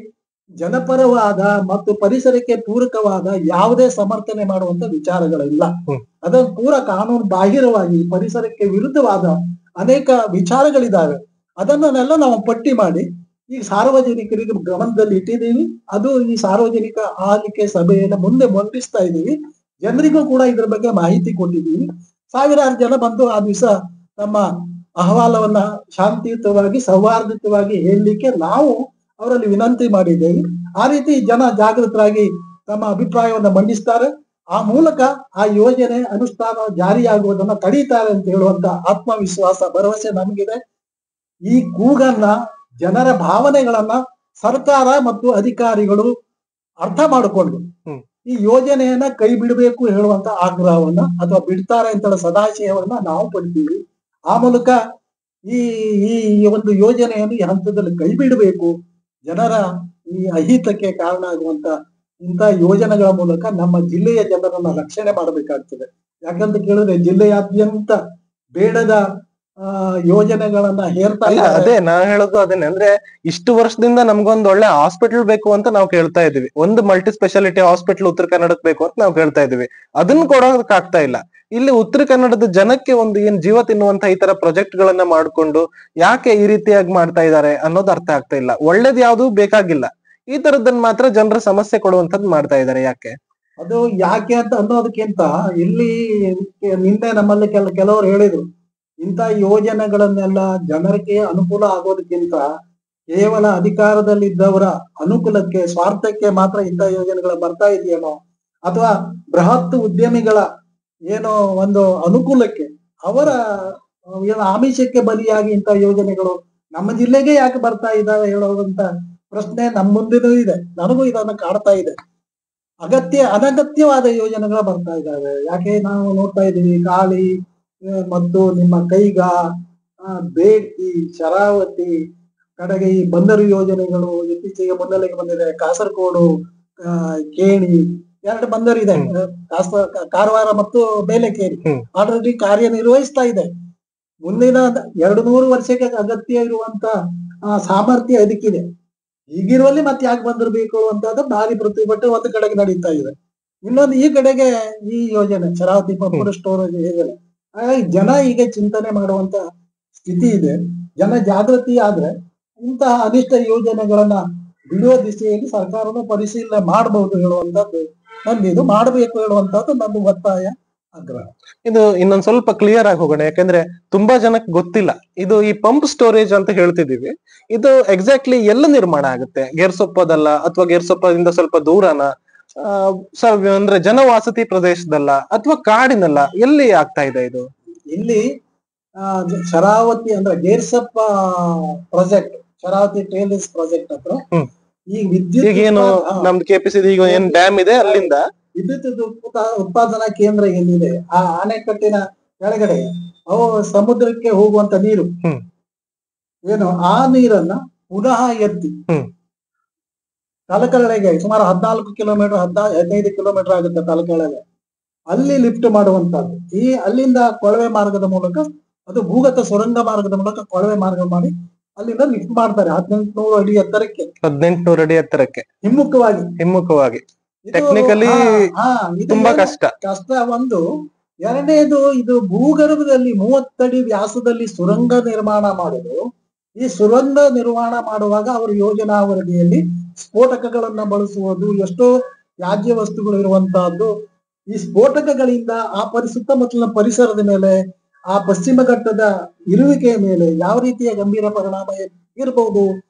ಜನಪರವಾದ ಮತ್ತು ಪರಿಸರಕ್ಕೆ ಪೂರಕವಾದ ಯಾವುದೇ ಸಮರ್ಥನೆ ಮಾಡುವಂತ ವಿಚಾರಗಳಿಲ್ಲ. ಅದನ್ನು ಪೂರಾ ಕಾನೂನು ಬಾಹಿರವಾಗಿ ಪರಿಸರಕ್ಕೆ ವಿರುದ್ಧವಾದ ಅನೇಕ ವಿಚಾರಗಳಿದ್ದಾವೆ. ಅದನ್ನೆಲ್ಲ ನಾವು ಪಟ್ಟಿ ಮಾಡಿ ಈ ಸಾರ್ವಜನಿಕರಿಗೆ ಗಮನದಲ್ಲಿ ಇಟ್ಟಿದ್ದೀವಿ. ಅದು ಈ ಸಾರ್ವಜನಿಕ ಆಲಿಕೆ ಸಭೆಯನ್ನು ಮುಂದೆ ಮಂಡಿಸ್ತಾ ಇದ್ದೀವಿ. ಜನರಿಗೂ ಕೂಡ ಇದ್ರ ಬಗ್ಗೆ ಮಾಹಿತಿ ಕೊಟ್ಟಿದ್ದೀವಿ. ಸಾವಿರಾರು ಜನ ಬಂದು ಆ ದಿವಸ ತಮ್ಮ ಅಹವಾಲವನ್ನ ಶಾಂತಿಯುತವಾಗಿ ಸೌಹಾರ್ದಯುತವಾಗಿ ಹೇಳಲಿಕ್ಕೆ ನಾವು ಅವರಲ್ಲಿ ವಿನಂತಿ ಮಾಡಿದ್ದೇವೆ. ಆ ರೀತಿ ಜನ ಜಾಗೃತರಾಗಿ ತಮ್ಮ ಅಭಿಪ್ರಾಯವನ್ನ ಮಂಡಿಸ್ತಾರೆ. ಆ ಮೂಲಕ ಆ ಯೋಜನೆ ಅನುಷ್ಠಾನ ಜಾರಿಯಾಗುವುದನ್ನ ತಡೀತಾರೆ ಅಂತ ಹೇಳುವಂತ ಆತ್ಮವಿಶ್ವಾಸ ಭರವಸೆ ನಮಗಿದೆ. ಈ ಕೂಗನ್ನ, ಜನರ ಭಾವನೆಗಳನ್ನ ಸರ್ಕಾರ ಮತ್ತು ಅಧಿಕಾರಿಗಳು ಅರ್ಥ ಮಾಡಿಕೊಂಡು ಈ ಯೋಜನೆಯನ್ನ ಕೈ ಬಿಡಬೇಕು ಹೇಳುವಂತ ಆಗ್ರಹವನ್ನ ಅಥವಾ ಬಿಡ್ತಾರೆ ಅಂತ ಸದಾಶಯವನ್ನ ನಾವು ಪಡ್ತೀವಿ. ಆ ಮೂಲಕ ಈ ಈ ಒಂದು ಯೋಜನೆಯನ್ನು ಈ ಹಂತದಲ್ಲಿ ಕೈ ಬಿಡಬೇಕು. ಜನರ ಈ ಅಹಿತಕ್ಕೆ ಕಾರಣ ಆಗುವಂತ ಇಂಥ ಯೋಜನೆಗಳ ಮೂಲಕ ನಮ್ಮ ಜಿಲ್ಲೆಯ ಜನರನ್ನ ರಕ್ಷಣೆ ಮಾಡಬೇಕಾಗ್ತದೆ. ಯಾಕಂತ ಕೇಳಿದ್ರೆ ಜಿಲ್ಲೆಯಾದ್ಯಂತ ಬೇಡದ ಯೋಜನೆಗಳನ್ನ ಹೇರ್ತಾ ಇಲ್ಲ. ಅದೇ ನಾ ಹೇಳೋದು ಅದೇನೆ, ಅಂದ್ರೆ ಇಷ್ಟು ವರ್ಷದಿಂದ ನಮ್ಗೊಂದ್ ಒಳ್ಳೆ ಹಾಸ್ಪಿಟಲ್ ಬೇಕು ಅಂತ ನಾವು ಕೇಳ್ತಾ ಇದೀವಿ. ಒಂದು ಮಲ್ಟಿ ಸ್ಪೆಷಾಲಿಟಿ ಹಾಸ್ಪಿಟಲ್ ಉತ್ತರ ಕನ್ನಡಕ್ಕೆ ಬೇಕು ಅಂತ ನಾವು ಕೇಳ್ತಾ ಇದೀವಿ. ಅದನ್ನ ಕೊಡೋದಕ್ ಆಗ್ತಾ ಇಲ್ಲ. ಇಲ್ಲಿ ಉತ್ತರ ಕನ್ನಡದ ಜನಕ್ಕೆ ಒಂದು ಏನ್ ಜೀವ ತಿನ್ನುವಂತ ಈ ತರ ಪ್ರಾಜೆಕ್ಟ್ ಗಳನ್ನ ಮಾಡ್ಕೊಂಡು ಯಾಕೆ ಈ ರೀತಿಯಾಗಿ ಮಾಡ್ತಾ ಇದ್ದಾರೆ ಅನ್ನೋದು ಅರ್ಥ ಆಗ್ತಾ ಇಲ್ಲ. ಒಳ್ಳೇದ್ ಯಾವ್ದು ಬೇಕಾಗಿಲ್ಲ, ಈ ತರದನ್ನ ಮಾತ್ರ ಜನರ ಸಮಸ್ಯೆ ಕೊಡುವಂತದ್ದು ಮಾಡ್ತಾ ಇದ್ದಾರೆ. ಯಾಕೆ ಅದು ಯಾಕೆ ಅಂತ ಅನ್ನೋದಕ್ಕಿಂತ ಇಲ್ಲಿ ನಿನ್ನೆ ನಮ್ಮಲ್ಲಿ ಕೆಲವರು ಹೇಳಿದ್ರು, ಇಂಥ ಯೋಜನೆಗಳನ್ನೆಲ್ಲ ಜನರಿಗೆ ಅನುಕೂಲ ಆಗೋದಕ್ಕಿಂತ ಕೇವಲ ಅಧಿಕಾರದಲ್ಲಿದ್ದವರ ಅನುಕೂಲಕ್ಕೆ, ಸ್ವಾರ್ಥಕ್ಕೆ ಮಾತ್ರ ಇಂಥ ಯೋಜನೆಗಳು ಬರ್ತಾ ಇದೆಯೇನೋ, ಅಥವಾ ಬೃಹತ್ ಉದ್ಯಮಿಗಳ ಏನೋ ಒಂದು ಅನುಕೂಲಕ್ಕೆ, ಅವರ ಏನು ಆಮಿಷಕ್ಕೆ ಬಲಿಯಾಗಿ ಇಂಥ ಯೋಜನೆಗಳು ನಮ್ಮ ಜಿಲ್ಲೆಗೆ ಯಾಕೆ ಬರ್ತಾ ಇದ್ದಾವೆ ಹೇಳೋದಂತ ಪ್ರಶ್ನೆ ನಮ್ಮ ಮುಂದೆನೂ ಇದೆ. ನನಗೂ ಇದನ್ನ ಕಾಡ್ತಾ ಇದೆ. ಅನಗತ್ಯವಾದ ಯೋಜನೆಗಳು ಬರ್ತಾ ಇದ್ದಾವೆ. ಯಾಕೆ ನಾವು ನೋಡ್ತಾ ಇದ್ದೀವಿ, ಕಾಳಿ ಮತ್ತು ನಿಮ್ಮ ಕೈಗಾ, ಬೇಡ್ತಿ, ಶರಾವತಿ ಕಡೆಗೆ ಈ ಬಂದರು ಯೋಜನೆಗಳು ಇತ್ತೀಚೆಗೆ ಮುನ್ನೆಲೆಗೆ ಬಂದಿದೆ. ಕಾಸರಗೋಡು, ಕೇಣಿ 2 ಬಂದರು ಇದೆ, ಕಾರವಾರ ಮತ್ತು ಬೇಲೆಕೇರಿ ಆಲ್ರೆಡಿ ಕಾರ್ಯನಿರ್ವಹಿಸ್ತಾ ಇದೆ. ಮುಂದಿನ 200 ವರ್ಷಕ್ಕೆ ಅಗತ್ಯ ಇರುವಂತ ಸಾಮರ್ಥ್ಯ ಅದಕ್ಕಿದೆ. ಹೀಗಿರುವಲ್ಲಿ ಮತ್ತೆ ಯಾಕೆ ಬಂದಿರ್ಬೇಕು ಅಂತದ್ದು ಭಾರಿ ಪ್ರತಿಭಟನೆ ಒಂದು ಕಡೆಗೆ ನಡೀತಾ ಇದೆ. ಇನ್ನೊಂದು ಈ ಕಡೆಗೆ ಈ ಯೋಜನೆ ಶರಾವತಿ ಪಂಪ್ ಸ್ಟೋರೇಜ್ ಯೋಜನೆ, ಹಾಗಾಗಿ ಜನ ಈಗ ಚಿಂತನೆ ಮಾಡುವಂತ ಸ್ಥಿತಿ ಇದೆ. ಜನ ಜಾಗೃತಿ ಆದ್ರೆ ಇಂತಹ ಅನಿಷ್ಟ ಯೋಜನೆಗಳನ್ನ ಬಿಡುವ ದಿಸೆಯಲ್ಲಿ ಸರ್ಕಾರನು ಪರಿಶೀಲನೆ ಮಾಡಬಹುದು ಹೇಳುವಂತದ್ದು ನಂದಿದು, ಮಾಡಬೇಕು ಹೇಳುವಂತದ್ದು ನನ್ನ ಒತ್ತಾಯ, ಆಗ್ರಹ. ಇದು ಇನ್ನೊಂದ್ ಸ್ವಲ್ಪ ಕ್ಲಿಯರ್ ಆಗಿ ಹೋಗೋಣ, ಯಾಕಂದ್ರೆ ತುಂಬಾ ಜನಕ್ಕೆ ಗೊತ್ತಿಲ್ಲ. ಇದು ಈ ಪಂಪ್ ಸ್ಟೋರೇಜ್ ಅಂತ ಹೇಳ್ತಿದೀವಿ, ಇದು ಎಕ್ಸಾಕ್ಟ್ಲಿ ಎಲ್ಲ ನಿರ್ಮಾಣ ಆಗುತ್ತೆ? ಗೇರ್ಸೊಪ್ಪದಲ್ಲ ಅಥವಾ ಗೇರ್ಸೊಪ್ಪದಿಂದ ಸ್ವಲ್ಪ ದೂರನ, ಅಂದ್ರೆ ಜನವಾಸತಿ ಪ್ರದೇಶದಲ್ಲ ಅಥವಾ ಕಾಡಿನಲ್ಲ, ಎಲ್ಲಿ ಆಗ್ತಾ ಇದೆ ಇದು? ಇಲ್ಲಿ ಶರಾವತಿ ಅಂದ್ರೆ ಗೇರ್ಸಪ್ಪ ಪ್ರಾಜೆಕ್ಟ್, ಶರಾವತಿ ಟೇಲ್ಸ್ ಪ್ರಾಜೆಕ್ಟ್ ಹತ್ರ ಈ ವಿದ್ಯುತ್ ಏನು ನಮ್ದು ಕೆಪಿಸಿ ಈಗ ಏನ್ ಡ್ಯಾಮ್ ಇದೆ ಅಲ್ಲಿಂದ ವಿದ್ಯುತ್ ಉತ್ಪಾದನಾ ಕೇಂದ್ರ ಏನಿದೆ ಆ ಅಣೆಕಟ್ಟಿನ ಕೆಳಗಡೆ ಅವು ಸಮುದ್ರಕ್ಕೆ ಹೋಗುವಂತ ನೀರು ಏನು, ಆ ನೀರನ್ನ ಪುನಃ ಎತ್ತಿ ತಲಕಳೆಗೆ ಸುಮಾರು 14 ಕಿಲೋಮೀಟರ್ 15 ಕಿಲೋಮೀಟರ್ ಆಗುತ್ತೆ ತಲಕಳೆಗೆ, ಅಲ್ಲಿ ಲಿಫ್ಟ್ ಮಾಡುವಂತದ್ದು. ಈ ಅಲ್ಲಿಂದ ಕೊಳವೆ ಮಾರ್ಗದ ಮೂಲಕ, ಅದು ಭೂಗತ ಸುರಂಗ ಮಾರ್ಗದ ಮೂಲಕ ಕೊಳವೆ ಮಾರ್ಗ ಮಾಡಿ ಅಲ್ಲಿಂದ ಲಿಫ್ಟ್ ಮಾಡ್ತಾರೆ 1800 ಅಡಿ ಎತ್ತರಕ್ಕೆ. 1800 ಅಡಿ ಎತ್ತರಕ್ಕೆ ಹಿಮ್ಮುಖವಾಗಿ ಟೆಕ್ನಿಕಲಿ ತುಂಬಾ ಕಷ್ಟ ಒಂದು. ಎರಡನೇದು, ಇದು ಭೂಗರ್ಭದಲ್ಲಿ 30 ಅಡಿ ವ್ಯಾಸದಲ್ಲಿ ಸುರಂಗ ನಿರ್ಮಾಣ ಮಾಡುದು. ಈ ಸುರಂಗ ನಿರ್ಮಾಣ ಮಾಡುವಾಗ ಅವರ ಯೋಜನಾ ವರದಿಯಲ್ಲಿ ಸ್ಫೋಟಕಗಳನ್ನ ಬಳಸುವುದು, ಎಷ್ಟೋ ತ್ಯಾಜ್ಯ ವಸ್ತುಗಳು ಇರುವಂತಹದ್ದು. ಈ ಸ್ಫೋಟಕಗಳಿಂದ ಆ ಸುತ್ತಮುತ್ತಲಿನ ಪರಿಸರದ ಮೇಲೆ, ಆ ಪಶ್ಚಿಮ ಘಟ್ಟದ ಇರುವಿಕೆಯ ಮೇಲೆ ಯಾವ ರೀತಿಯ ಗಂಭೀರ ಪರಿಣಾಮ ಇರಬಹುದು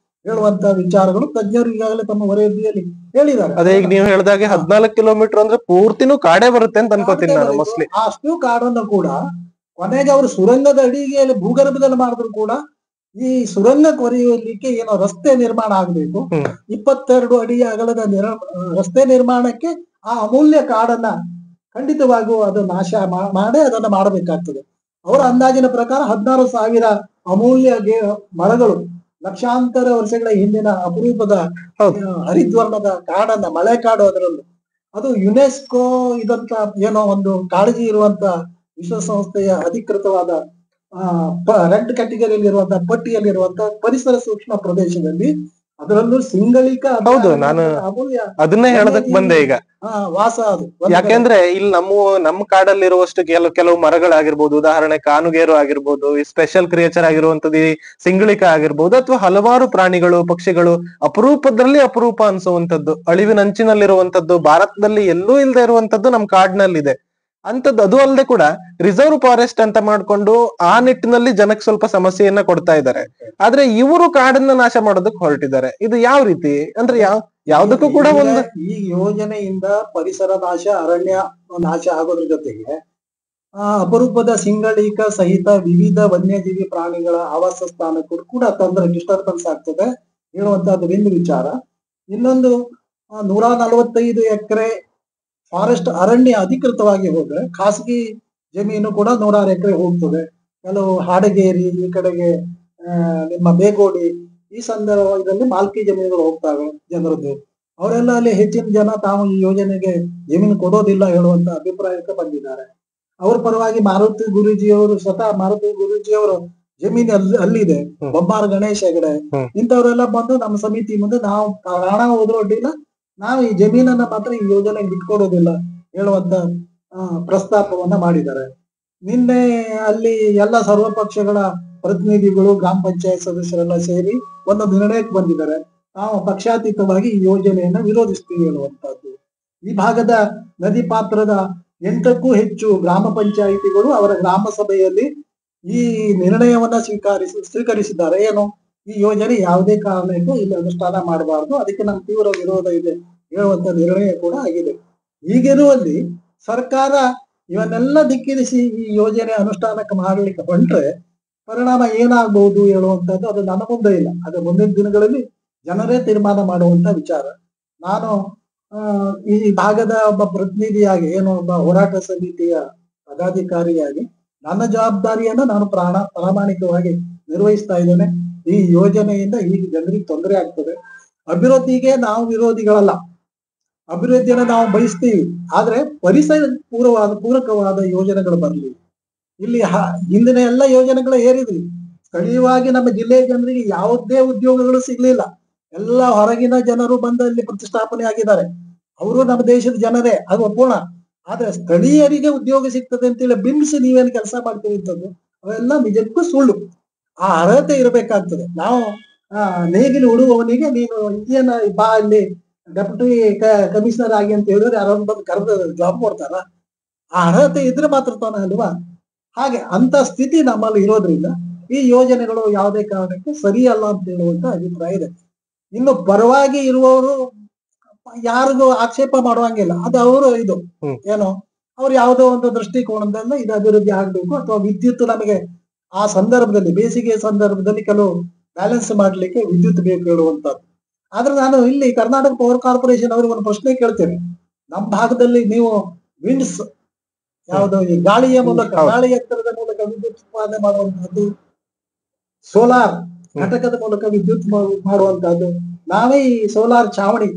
ಹೇಳುವಂತ ವಿಚಾರಗಳು ತಜ್ಞರು ಈಗಾಗಲೇ ತಮ್ಮ ವರದಿಯಲ್ಲಿ ಹೇಳಿದ್ದಾರೆ. ಅದೇ ಈಗ ನೀವು ಹೇಳ್ದಾಗೆ 14 ಕಿಲೋಮೀಟರ್ ಅಂದ್ರೆ ಪೂರ್ತಿನೂ ಕಾಡೇ ಬರುತ್ತೆ ಅಂತ ಅನ್ಕೋತೀನಿ ನಾನು ಮೋಸ್ಟ್ಲಿ. ಅಷ್ಟು ಕಾಡನ್ನು ಕೂಡ ಕೊನೆಗೆ ಅವರು ಸುರಂಗದ ಅಡಿಗೆ ಭೂಗರ್ಭದಲ್ಲಿ ಮಾಡಿದ್ರು ಕೂಡ ಈ ಸುರಂಗ ಕೊರೆಯಲಿಕ್ಕೆ ಏನೋ ರಸ್ತೆ ನಿರ್ಮಾಣ ಆಗ್ಬೇಕು. 22 ಅಡಿ ಅಗಲದ ರಸ್ತೆ ನಿರ್ಮಾಣಕ್ಕೆ ಆ ಅಮೂಲ್ಯ ಕಾಡನ್ನ ಖಂಡಿತವಾಗಿಯೂ ಅದು ನಾಶ ಮಾಡೇ ಅದನ್ನ ಮಾಡಬೇಕಾಗ್ತದೆ. ಅವರ ಅಂದಾಜಿನ ಪ್ರಕಾರ 16,000 ಅಮೂಲ್ಯ ಮರಗಳು ಲಕ್ಷಾಂತರ ವರ್ಷಗಳ ಹಿಂದಿನ ಅಪರೂಪದ ಹರಿದ್ವರ್ಣದ ಕಾಡನ್ನ, ಮಳೆ ಕಾಡು ಅದರಲ್ಲೂ, ಅದು ಯುನೆಸ್ಕೋ ಇದಂತ ಏನೋ ಒಂದು ಕಾಳಜಿ ಇರುವಂತ ವಿಶ್ವಸಂಸ್ಥೆಯ ಅಧಿಕೃತವಾದ ರೆಡ್ ಕ್ಯಾಟಗರಿಯಲ್ಲಿ ಇರುವಂತಹ ಪಟ್ಟಿಯಲ್ಲಿರುವಂತಹ ಪರಿಸರ ಸೂಕ್ಷ್ಮ ಪ್ರದೇಶದಲ್ಲಿ, ಅದರಲ್ಲೂ ಸಿಂಗಳಿಕ. ಹೌದು, ನಾನು ಅದನ್ನೇ ಹೇಳದಕ್ ಬಂದೆ ಈಗ. ವಾಸ ಅದು. ಯಾಕೆಂದ್ರೆ ಇಲ್ಲಿ ನಮ್ಮ ಕಾಡಲ್ಲಿರುವಷ್ಟು ಕೆಲವು ಮರಗಳಾಗಿರ್ಬೋದು, ಉದಾಹರಣೆ ಕಾನುಗೇರು ಆಗಿರ್ಬೋದು, ಈ ಸ್ಪೆಷಲ್ ಕ್ರಿಯೇಚರ್ ಆಗಿರುವಂತದ್ದು ಈ ಸಿಂಗಳಿಕ ಆಗಿರ್ಬೋದು, ಅಥವಾ ಹಲವಾರು ಪ್ರಾಣಿಗಳು ಪಕ್ಷಿಗಳು ಅಪರೂಪದಲ್ಲಿ ಅಪರೂಪ ಅನ್ಸುವಂತದ್ದು, ಅಳಿವಿನಂಚಿನಲ್ಲಿರುವಂತದ್ದು, ಭಾರತದಲ್ಲಿ ಎಲ್ಲೂ ಇಲ್ಲದೆ ಇರುವಂತದ್ದು ನಮ್ ಕಾಡ್ನಲ್ಲಿದೆ ಅಂತದ್ದು. ಅದು ಅಲ್ಲದೆ ಕೂಡ ರಿಸರ್ವ್ ಫಾರೆಸ್ಟ್ ಅಂತ ಮಾಡ್ಕೊಂಡು ಆ ನಿಟ್ಟಿನಲ್ಲಿ ಜನಕ್ಕೆ ಸ್ವಲ್ಪ ಸಮಸ್ಯೆಯನ್ನ ಕೊಡ್ತಾ ಇದ್ದಾರೆ. ಆದ್ರೆ ಇವರು ಕಾಡನ್ನ ನಾಶ ಮಾಡೋದಕ್ಕೆ ಹೊರಟಿದ್ದಾರೆ. ಇದು ಯಾವ ರೀತಿ ಅಂದ್ರೆ ಯಾವ್ದಕ್ಕೂ ಕೂಡ ಒಂದು ಈ ಯೋಜನೆಯಿಂದ ಪರಿಸರ ನಾಶ, ಅರಣ್ಯ ನಾಶ ಆಗೋದ್ರ ಜೊತೆಗೆ ಅಪರೂಪದ ಸಿಂಗಳಿಕ ಸಹಿತ ವಿವಿಧ ವನ್ಯಜೀವಿ ಪ್ರಾಣಿಗಳ ಆವಾಸ ಸ್ಥಾನಕ್ಕೂ ಕೂಡ ತೊಂದರೆ, ಡಿಸ್ಟರ್ಬೆನ್ಸ್ ಆಗ್ತದೆ ಹೇಳುವಂತಹದ್ದು ಒಂದು ವಿಚಾರ. ಇನ್ನೊಂದು 145 ಎಕರೆ ಫಾರೆಸ್ಟ್ ಅರಣ್ಯ ಅಧಿಕೃತವಾಗಿ ಹೋದ್ರೆ ಖಾಸಗಿ ಜಮೀನು ಕೂಡ 106 ಎಕರೆ ಹೋಗ್ತದೆ. ಕೆಲವು ಹಾಡಗೇರಿ, ಈ ಕಡೆಗೆ ನಿಮ್ಮ ಬೇಗೋಡಿ, ಈ ಸಂದರ್ಭದಲ್ಲಿ ಮಾಲ್ಕಿ ಜಮೀನುಗಳು ಹೋಗ್ತವೆ ಜನರದ್ದು. ಅವರೆಲ್ಲ ಅಲ್ಲಿ ಹೆಚ್ಚಿನ ಜನ ತಾವು ಈ ಯೋಜನೆಗೆ ಜಮೀನು ಕೊಡೋದಿಲ್ಲ ಹೇಳುವಂತ ಅಭಿಪ್ರಾಯಕ್ಕೆ ಬಂದಿದ್ದಾರೆ. ಅವ್ರ ಪರವಾಗಿ ಮಾರುತಿ ಗುರೂಜಿಯವರು, ಸ್ವತಃ ಮಾರುತಿ ಗುರೂಜಿಯವರು ಜಮೀನು ಅಲ್ಲಿದೆ, ಬೊಮ್ಮಾರ ಗಣೇಶ್ ಹೆಗಡೆ ಇಂಥವ್ರೆಲ್ಲ ಬಂದು ನಮ್ಮ ಸಮಿತಿ ಮುಂದೆ ನಾವು ಪ್ರಾಣ ಹೋದ್ರೂ ಅಡ್ಡಿಲ್ಲ, ನಾವು ಈ ಜಮೀನನ್ನ ಮಾತ್ರ ಈ ಯೋಜನೆಗೆ ಬಿಟ್ಕೊಡೋದಿಲ್ಲ ಹೇಳುವಂತ ಪ್ರಸ್ತಾಪವನ್ನ ಮಾಡಿದ್ದಾರೆ. ನಿನ್ನೆ ಅಲ್ಲಿ ಎಲ್ಲ ಸರ್ವಪಕ್ಷಗಳ ಪ್ರತಿನಿಧಿಗಳು, ಗ್ರಾಮ ಪಂಚಾಯತ್ ಸದಸ್ಯರೆಲ್ಲ ಸೇರಿ ಒಂದು ನಿರ್ಣಯಕ್ಕೆ ಬಂದಿದ್ದಾರೆ. ನಾವು ಪಕ್ಷಾತೀತವಾಗಿ ಈ ಯೋಜನೆಯನ್ನ ವಿರೋಧಿಸ್ತೀವಿ ಹೇಳುವಂತಹದ್ದು. ಈ ಭಾಗದ ನದಿ ಪಾತ್ರದ 8ಕ್ಕೂ ಹೆಚ್ಚು ಗ್ರಾಮ ಪಂಚಾಯಿತಿಗಳು ಅವರ ಗ್ರಾಮ ಸಭೆಯಲ್ಲಿ ಈ ನಿರ್ಣಯವನ್ನ ಸ್ವೀಕರಿಸಿದ್ದಾರೆ. ಏನು, ಈ ಯೋಜನೆ ಯಾವುದೇ ಕಾರಣಕ್ಕೂ ಇಲ್ಲಿ ಅನುಷ್ಠಾನ ಮಾಡಬಾರದು, ಅದಕ್ಕೆ ನಮ್ಮ ತೀವ್ರ ವಿರೋಧ ಇದೆ ಹೇಳುವಂತ ನಿರ್ಣಯ ಕೂಡ ಆಗಿದೆ. ಹೀಗಿರುವಲ್ಲಿ ಸರ್ಕಾರ ಇವನ್ನೆಲ್ಲ ಧಿಕ್ಕರಿಸಿ ಈ ಯೋಜನೆ ಅನುಷ್ಠಾನಕ್ಕೆ ಮಾಡಲಿಕ್ಕೆ ಹೊಂಟ್ರೆ ಪರಿಣಾಮ ಏನಾಗಬಹುದು ಹೇಳುವಂತದ್ದು ಅದು ನನ್ನ ಮುಂದೆ ಇಲ್ಲ. ಅದು ಮುಂದಿನ ದಿನಗಳಲ್ಲಿ ಜನರೇ ತೀರ್ಮಾನ ಮಾಡುವಂತ ವಿಚಾರ. ನಾನು ಈ ಭಾಗದ ಒಬ್ಬ ಪ್ರತಿನಿಧಿಯಾಗಿ, ಏನು ಒಬ್ಬ ಹೋರಾಟ ಸಮಿತಿಯ ಪದಾಧಿಕಾರಿಯಾಗಿ ನನ್ನ ಜವಾಬ್ದಾರಿಯನ್ನ ನಾನು ಪ್ರಾಮಾಣಿಕವಾಗಿ ನಿರ್ವಹಿಸ್ತಾ ಇದ್ದೇನೆ. ಈ ಯೋಜನೆಯಿಂದ ಈಗ ಜನರಿಗೆ ತೊಂದರೆ ಆಗ್ತದೆ. ಅಭಿವೃದ್ಧಿಗೆ ನಾವು ವಿರೋಧಿಗಳಲ್ಲ, ಅಭಿವೃದ್ಧಿಯನ್ನು ನಾವು ಬಯಸ್ತೀವಿ. ಆದ್ರೆ ಪರಿಸರ ಪೂರಕವಾದ ಯೋಜನೆಗಳು ಬರಲಿ. ಇಲ್ಲಿ ಹಿಂದಿನ ಎಲ್ಲ ಯೋಜನೆಗಳು ಹೇರಿದ್ವಿ, ಸ್ಥಳೀಯವಾಗಿ ನಮ್ಮ ಜಿಲ್ಲೆಯ ಜನರಿಗೆ ಯಾವುದೇ ಉದ್ಯೋಗಗಳು ಸಿಗ್ಲಿಲ್ಲ. ಎಲ್ಲ ಹೊರಗಿನ ಜನರು ಬಂದು ಅಲ್ಲಿ ಪ್ರತಿಷ್ಠಾಪನೆ ಆಗಿದ್ದಾರೆ. ಅವರು ನಮ್ಮ ದೇಶದ ಜನರೇ, ಅದು ಒಪ್ಪೋಣ. ಆದ್ರೆ ಸ್ಥಳೀಯರಿಗೆ ಉದ್ಯೋಗ ಸಿಗ್ತದೆ ಅಂತೇಳಿ ಬಿಂಬಿಸಿ ನೀವೇನು ಕೆಲಸ ಮಾಡ್ತೀವಿ ಅಂತದ್ದು ಅವೆಲ್ಲ ನಿಜಕ್ಕೂ ಸುಳ್ಳು. ಆ ಅರ್ಹತೆ ಇರಬೇಕಾಗ್ತದೆ. ನಾವು ನೇಗಿಲು ಉಡುವವನಿಗೆ ನೀನು ಏನ ಬಾ ಅಲ್ಲಿ ಡೆಪ್ಯೂಟಿ ಕಮಿಷನರ್ ಆಗಿ ಅಂತ ಹೇಳಿದ್ರೆ ಯಾರೋ ಬಂದು ಕರೆದ ಜಾಬ್ ಕೊಡ್ತಾರ? ಆ ಅರ್ಹತೆ ಇದ್ರೆ ಮಾತ್ರ ತಾನೆ ಅಲ್ವಾ? ಹಾಗೆ ಅಂತ ಸ್ಥಿತಿ ನಮ್ಮಲ್ಲಿ ಇರೋದ್ರಿಂದ ಈ ಯೋಜನೆಗಳು ಯಾವುದೇ ಕಾರಣಕ್ಕೆ ಸರಿಯಲ್ಲ ಅಂತ ಹೇಳುವಂತ ಅಭಿಪ್ರಾಯ ಇದೆ. ಇನ್ನು ಪರವಾಗಿ ಇರುವವರು ಯಾರಿಗೂ ಆಕ್ಷೇಪ ಮಾಡುವಂಗಿಲ್ಲ. ಅದು ಅವರು ಇದು ಏನು, ಅವ್ರು ಯಾವುದೋ ಒಂದು ದೃಷ್ಟಿಕೋನದಿಂದ ಇದು ಅಭಿವೃದ್ಧಿ ಆಗ್ಬೇಕು, ಅಥವಾ ವಿದ್ಯುತ್ ನಮಗೆ ಆ ಸಂದರ್ಭದಲ್ಲಿ, ಬೇಸಿಗೆ ಸಂದರ್ಭದಲ್ಲಿ ಕೆಲವು ಬ್ಯಾಲೆನ್ಸ್ ಮಾಡ್ಲಿಕ್ಕೆ ವಿದ್ಯುತ್ ಬೇಕು ಹೇಳುವಂತದ್ದು. ಆದ್ರೆ ನಾನು ಇಲ್ಲಿ ಕರ್ನಾಟಕ ಪವರ್ ಕಾರ್ಪೊರೇಷನ್ ಅವ್ರಿಗೆ ಒಂದು ಪ್ರಶ್ನೆ ಕೇಳ್ತೇನೆ. ನಮ್ಮ ಭಾಗದಲ್ಲಿ ನೀವು ವಿಂಡ್ಸ್ ಯಾವುದು, ಈ ಗಾಳಿಯ ಮೂಲಕ, ಗಾಳಿ ಎತ್ತರದ ಮೂಲಕ ವಿದ್ಯುತ್ ಉತ್ಪಾದನೆ ಮಾಡುವಂತಹದ್ದು, ಸೋಲಾರ್ ಘಟಕದ ಮೂಲಕ ವಿದ್ಯುತ್ ಮಾಡುವಂತಹದ್ದು, ನಾವೇ ಈ ಸೋಲಾರ್ ಛಾವಣಿ,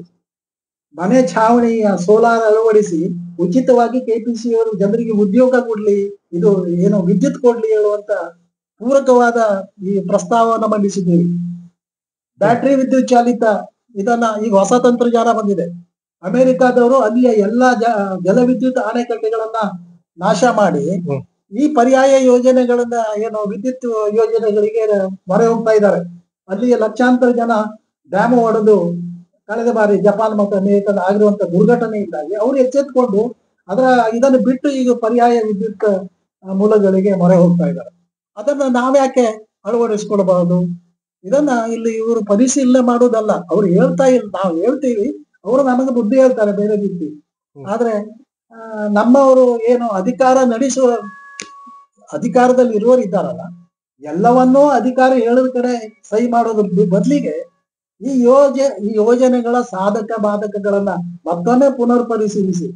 ಮನೆ ಛಾವಣಿಯ ಸೋಲಾರ್ ಅಳವಡಿಸಿ ಉಚಿತವಾಗಿ ಕೆಪಿಸಿ ಅವರು ಜನರಿಗೆ ಉದ್ಯೋಗ ಕೊಡ್ಲಿ, ಇದು ಏನು ವಿದ್ಯುತ್ ಕೊಡ್ಲಿ ಹೇಳುವಂತ ಪೂರಕವಾದ ಈ ಪ್ರಸ್ತಾವವನ್ನು ಮಂಡಿಸಿದ್ದೀವಿ. ಬ್ಯಾಟ್ರಿ ವಿದ್ಯುತ್ ಚಾಲಿತ ಇದನ್ನ ಈಗ ಹೊಸ ತಂತ್ರಜ್ಞಾನ ಬಂದಿದೆ. ಅಮೆರಿಕಾದವರು ಅಲ್ಲಿಯ ಎಲ್ಲಾ ಜಲವಿದ್ಯುತ್ ಅಣೆಕಟ್ಟೆಗಳನ್ನ ನಾಶ ಮಾಡಿ ಈ ಪರ್ಯಾಯ ಯೋಜನೆಗಳನ್ನ, ಏನು ವಿದ್ಯುತ್ ಯೋಜನೆಗಳಿಗೆ ಮೊರೆ ಹೋಗ್ತಾ ಇದ್ದಾರೆ. ಅಲ್ಲಿಯ ಲಕ್ಷಾಂತರ ಜನ ಡ್ಯಾಮ್ ಒಡೆದು ಕಳೆದ ಬಾರಿ ಜಪಾನ್ ಮತ್ತು ಅಮೆರಿಕದ ಆಗಿರುವಂತ ದುರ್ಘಟನೆಯಿಂದಾಗಿ ಅವರು ಎಚ್ಚೆತ್ಕೊಂಡು ಅದರ ಇದನ್ನು ಬಿಟ್ಟು ಈಗ ಪರ್ಯಾಯ ವಿದ್ಯುತ್ ಮೂಲಗಳಿಗೆ ಮೊರೆ ಹೋಗ್ತಾ ಇದ್ದಾರೆ. ಅದನ್ನ ನಾವ್ಯಾಕೆ ಅಳವಡಿಸ್ಕೊಳ್ಬಹುದು? ಇದನ್ನ ಇಲ್ಲಿ ಇವರು ಪರಿಶೀಲನೆ ಮಾಡುವುದಲ್ಲ, ಅವ್ರು ಹೇಳ್ತಾ ಇಲ್ಲ, ನಾವು ಹೇಳ್ತೀವಿ, ಅವರು ನಮಗೆ ಬುದ್ಧಿ ಹೇಳ್ತಾರೆ ಬೇರೆ ರೀತಿ. ಆದ್ರೆ ನಮ್ಮವರು ಏನು ಅಧಿಕಾರ ನಡೆಸುವ ಅಧಿಕಾರದಲ್ಲಿ ಇರುವವರು ಇದ್ದಾರಲ್ಲ, ಎಲ್ಲವನ್ನೂ ಅಧಿಕಾರ ಹೇಳಿದ ಕಡೆ ಸಹಿ ಮಾಡೋದ್ರ ಬದಲಿಗೆ ಈ ಯೋಜನೆಗಳ ಸಾಧಕ ಬಾಧಕಗಳನ್ನ ಮತ್ತೊಮ್ಮೆ ಪುನರ್ ಪರಿಶೀಲಿಸಿ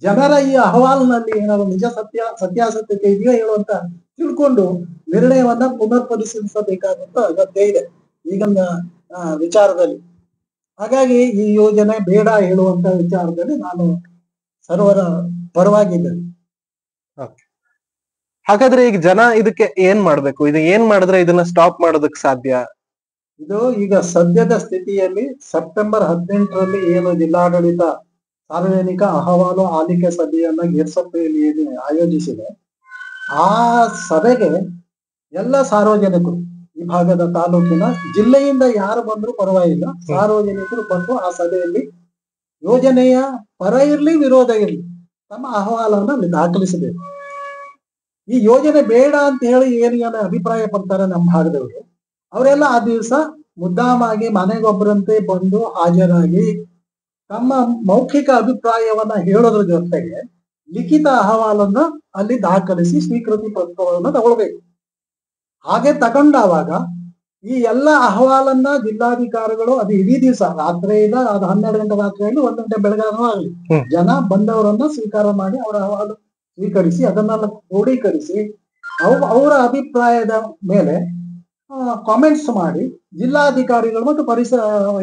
ಜನರ ಈ ಅಹವಾಲಿನಲ್ಲಿ ಏನಾದ್ರು ನಿಜ ಸತ್ಯಾಸತ್ಯತೆ ಇದೆಯೋ ಹೇಳುವಂತ ತಿಳ್ಕೊಂಡು ನಿರ್ಣಯವನ್ನ ಪುನರ್ ಪರಿಶೀಲಿಸಬೇಕಾದಂತ ಅಗತ್ಯ ಇದೆ ಈಗಿನ ವಿಚಾರದಲ್ಲಿ. ಹಾಗಾಗಿ ಈ ಯೋಜನೆ ಬೇಡ ಹೇಳುವಂತ ವಿಚಾರದಲ್ಲಿ ನಾನು ಸರ್ವರ ಪರವಾಗಿದ್ದೇನೆ. ಹಾಗಾದ್ರೆ ಈಗ ಜನ ಇದಕ್ಕೆ ಏನ್ ಮಾಡ್ಬೇಕು? ಇದು ಏನ್ ಮಾಡಿದ್ರೆ ಇದನ್ನ ಸ್ಟಾಪ್ ಮಾಡೋದಕ್ಕೆ ಸಾಧ್ಯ? ಇದು ಈಗ ಸದ್ಯದ ಸ್ಥಿತಿಯಲ್ಲಿ ಸೆಪ್ಟೆಂಬರ್ 18ರಲ್ಲಿ ಏನು ಜಿಲ್ಲಾಡಳಿತ ಸಾರ್ವಜನಿಕ ಅಹವಾಲು ಆಲಿಕೆ ಸಭೆಯನ್ನ ಗಿರ್ಸಪ್ಪೆಯಲ್ಲಿ ಆಯೋಜಿಸಿದೆ, ಆ ಸಭೆಗೆ ಎಲ್ಲ ಸಾರ್ವಜನಿಕರು, ಈ ಭಾಗದ ತಾಲೂಕಿನ ಜಿಲ್ಲೆಯಿಂದ ಯಾರು ಬಂದ್ರು ಪರವಾಗಿಲ್ಲ, ಸಾರ್ವಜನಿಕರು ಬಂದು ಆ ಸಭೆಯಲ್ಲಿ ಯೋಜನೆಯ ಪರ ಇರ್ಲಿ ವಿರೋಧ ಇರ್ಲಿ ತಮ್ಮ ಅಹವಾಲನ್ನು ಅಲ್ಲಿ ದಾಖಲಿಸಬೇಕು. ಈ ಯೋಜನೆ ಬೇಡ ಅಂತ ಹೇಳಿ ಏನೇನು ಅಭಿಪ್ರಾಯ ಪಡ್ತಾರೆ ನಮ್ಮ ಭಾಗದವರು, ಅವರೆಲ್ಲ ಆ ದಿವಸ ಮುದ್ದಾಮಾಗಿ ಮನೆಗೊಬ್ಬರಂತೆ ಬಂದು ಹಾಜರಾಗಿ ತಮ್ಮ ಮೌಖಿಕ ಅಭಿಪ್ರಾಯವನ್ನ ಹೇಳೋದ್ರ ಜೊತೆಗೆ ಲಿಖಿತ ಅಹವಾಲನ್ನ ಅಲ್ಲಿ ದಾಖಲಿಸಿ ಸ್ವೀಕೃತಿ ಪತ್ರವನ್ನು ತಗೊಳ್ಬೇಕು. ಹಾಗೆ ತಗೊಂಡಾವಾಗ ಈ ಎಲ್ಲ ಅಹವಾಲನ್ನ ಜಿಲ್ಲಾಧಿಕಾರಿಗಳು ಅದು ಇಡೀ ದಿವಸ ರಾತ್ರಿಯಿಂದ ಅದು 12 ಗಂಟೆ ರಾತ್ರಿಯಲ್ಲಿ 1 ಗಂಟೆ ಬೆಳಗಾನೂ ಆಗಲಿ ಜನ ಬಂದವರನ್ನ ಸ್ವೀಕಾರ ಮಾಡಿ ಅವರ ಅಹವಾಲು ಸ್ವೀಕರಿಸಿ ಅದನ್ನೆಲ್ಲ ಕ್ರೋಢೀಕರಿಸಿ ಅವರ ಅಭಿಪ್ರಾಯದ ಮೇಲೆ ಕಾಮೆಂಟ್ಸ್ ಮಾಡಿ ಜಿಲ್ಲಾಧಿಕಾರಿಗಳು ಮತ್ತು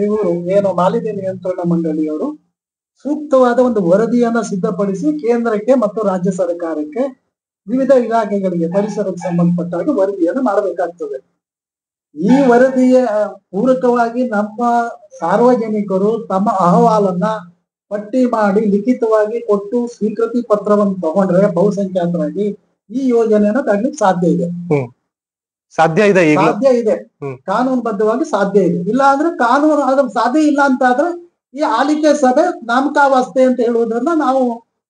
ಇವರು ಏನು ಮಾಲಿನ್ಯ ನಿಯಂತ್ರಣ ಮಂಡಳಿಯವರು ಸೂಕ್ತವಾದ ಒಂದು ವರದಿಯನ್ನ ಸಿದ್ಧಪಡಿಸಿ ಕೇಂದ್ರಕ್ಕೆ ಮತ್ತು ರಾಜ್ಯ ಸರ್ಕಾರಕ್ಕೆ ವಿವಿಧ ಇಲಾಖೆಗಳಿಗೆ ಪರಿಸರಕ್ಕೆ ಸಂಬಂಧಪಟ್ಟಾಗ ವರದಿಯನ್ನು ಮಾಡಬೇಕಾಗ್ತದೆ. ಈ ವರದಿಯ ಪೂರಕವಾಗಿ ನಮ್ಮ ಸಾರ್ವಜನಿಕರು ತಮ್ಮ ಅಹವಾಲನ್ನ ಪಟ್ಟಿ ಮಾಡಿ ಲಿಖಿತವಾಗಿ ಕೊಟ್ಟು ಸ್ವೀಕೃತಿ ಪತ್ರವನ್ನು ತಗೊಂಡ್ರೆ ಬಹುಸಂಖ್ಯಾತರಾಗಿ ಈ ಯೋಜನೆಯನ್ನು ತಗ್ಲಿಕ್ಕೆ ಸಾಧ್ಯ ಇದೆ. ಸಾಧ್ಯ ಇದೆ, ಕಾನೂನುಬದ್ಧವಾಗಿ ಸಾಧ್ಯ ಇದೆ. ಇಲ್ಲ ಅಂದ್ರೆ ಕಾನೂನು ಅದ್ರ ಸಾಧ್ಯ ಇಲ್ಲ ಅಂತ ಆದ್ರೆ ಈ ಆಲಿಕೆ ಸಭೆ ನಾಮಕಾವಸ್ಥೆ ಅಂತ ಹೇಳುವುದನ್ನ ನಾವು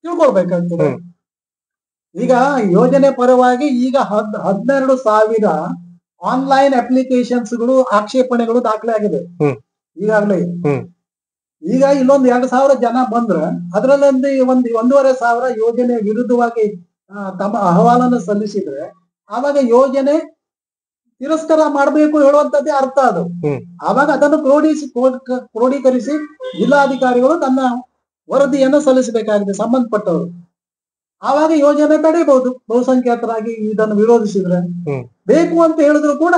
ತಿಳ್ಕೊಳ್ಬೇಕಾಗ್ತದೆ. ಈಗ ಯೋಜನೆ ಪರವಾಗಿ ಈಗ 12,000 ಆನ್ಲೈನ್ ಅಪ್ಲಿಕೇಶನ್ಸ್ಗಳು ಆಕ್ಷೇಪಣೆಗಳು ದಾಖಲೆ ಆಗಿದೆ ಈಗಾಗಲೇ. ಈಗ ಇಲ್ಲೊಂದು 2,000 ಜನ ಬಂದ್ರೆ ಅದರಲ್ಲಿ ಒಂದು 1,500 ಯೋಜನೆ ವಿರುದ್ಧವಾಗಿ ತಮ್ಮ ಅಹವಾಲನ್ನು ಸಲ್ಲಿಸಿದ್ರೆ ಆವಾಗ ಯೋಜನೆ ತಿರಸ್ಕಾರ ಮಾಡಬೇಕು ಹೇಳುವಂತದ್ದೇ ಅರ್ಥ ಅದು. ಆವಾಗ ಅದನ್ನು ಕ್ರೋಢೀಕರಿಸಿ ಜಿಲ್ಲಾಧಿಕಾರಿಗಳು ತನ್ನ ವರದಿಯನ್ನು ಸಲ್ಲಿಸಬೇಕಾಗಿದೆ ಸಂಬಂಧಪಟ್ಟವರು. ಆವಾಗ ಯೋಜನೆ ತಡೆಯಬಹುದು ಬಹುಸಂಖ್ಯಾತರಾಗಿ ಇದನ್ನು ವಿರೋಧಿಸಿದ್ರೆ. ಬೇಕು ಅಂತ ಹೇಳಿದ್ರು ಕೂಡ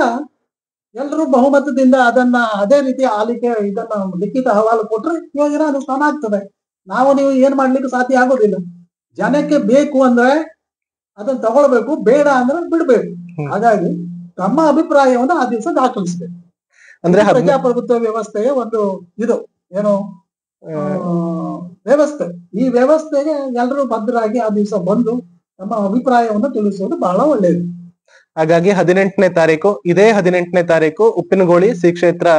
ಎಲ್ಲರೂ ಬಹುಮತದಿಂದ ಅದನ್ನ ಅದೇ ರೀತಿ ಆಲಿಕೆ ಇದನ್ನ ಲಿಖಿತ ಅಹವಾಲು ಕೊಟ್ರೆ ಯೋಜನೆ ಅನುಷ್ಠಾನ ಆಗ್ತದೆ. ನೀವು ಏನ್ ಮಾಡ್ಲಿಕ್ಕೆ ಸಾಧ್ಯ ಆಗೋದಿಲ್ಲ. ಜನಕ್ಕೆ ಬೇಕು ಅಂದ್ರೆ ಅದನ್ನ ತಗೊಳ್ಬೇಕು, ಬೇಡ ಅಂದ್ರೆ ಬಿಡ್ಬೇಕು. ಹಾಗಾಗಿ ತಮ್ಮ ಅಭಿಪ್ರಾಯವನ್ನು ಆ ದಿವಸ ದಾಖಲಿಸಬೇಕು. ಅಂದ್ರೆ ಪ್ರಜಾಪ್ರಭುತ್ವ ವ್ಯವಸ್ಥೆಯ ಒಂದು ಇದು ಏನು ವ್ಯವಸ್ಥೆ. ಈ ವ್ಯವಸ್ಥೆಗೆ ಎಲ್ಲರೂ ಭದ್ರಾಗಿ ಆ ದಿವಸ ಬಂದು ತಮ್ಮ ಅಭಿಪ್ರಾಯವನ್ನು ತಿಳಿಸುವುದು ಬಹಳ ಒಳ್ಳೆಯದು. ಹಾಗಾಗಿ 18ನೇ ತಾರೀಕು ಇದೇ 18ನೇ ತಾರೀಕು ಉಪ್ಪಿನಗೋಳಿ ಶ್ರೀ ಕ್ಷೇತ್ರ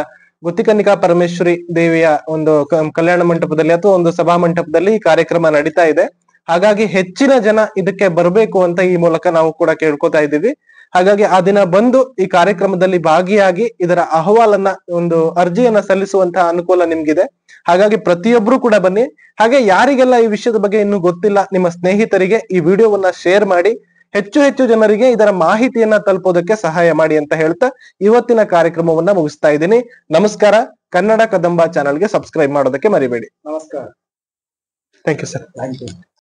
ಗುತ್ತಿಕನ್ನಿಕಾ ಪರಮೇಶ್ವರಿ ದೇವಿಯ ಒಂದು ಕಲ್ಯಾಣ ಮಂಟಪದಲ್ಲಿ ಅಥವಾ ಒಂದು ಸಭಾ ಮಂಟಪದಲ್ಲಿ ಈ ಕಾರ್ಯಕ್ರಮ ನಡೀತಾ ಇದೆ. ಹಾಗಾಗಿ ಹೆಚ್ಚಿನ ಜನ ಇದಕ್ಕೆ ಬರಬೇಕು ಅಂತ ಈ ಮೂಲಕ ನಾವು ಕೂಡ ಕೇಳ್ಕೊತಾ ಇದ್ದೀವಿ. ಹಾಗಾಗಿ ಆ ದಿನ ಬಂದು ಈ ಕಾರ್ಯಕ್ರಮದಲ್ಲಿ ಭಾಗಿಯಾಗಿ ಇದರ ಅಹವಾಲನ್ನ ಒಂದು ಅರ್ಜಿಯನ್ನ ಸಲ್ಲಿಸುವಂತಹ ಅನುಕೂಲ ನಿಮ್ಗಿದೆ. ಹಾಗಾಗಿ ಪ್ರತಿಯೊಬ್ರು ಕೂಡ ಬನ್ನಿ. ಹಾಗೆ ಯಾರಿಗೆಲ್ಲ ಈ ವಿಷಯದ ಬಗ್ಗೆ ಇನ್ನೂ ಗೊತ್ತಿಲ್ಲ ನಿಮ್ಮ ಸ್ನೇಹಿತರಿಗೆ ಈ ವಿಡಿಯೋವನ್ನ ಶೇರ್ ಮಾಡಿ ಹೆಚ್ಚು ಜನರಿಗೆ ಇದರ ಮಾಹಿತಿಯನ್ನ ತಲುಪೋದಕ್ಕೆ ಸಹಾಯ ಮಾಡಿ ಅಂತ ಹೇಳ್ತಾ ಇವತ್ತಿನ ಕಾರ್ಯಕ್ರಮವನ್ನ ಮುಗಿಸ್ತಾ ಇದ್ದೀನಿ. ನಮಸ್ಕಾರ. ಕನ್ನಡ ಕದಂಬ ಚಾನಲ್ಗೆ ಸಬ್ಸ್ಕ್ರೈಬ್ ಮಾಡೋದಕ್ಕೆ ಮರಿಬೇಡಿ. ನಮಸ್ಕಾರ. Thank you sir. Thank you.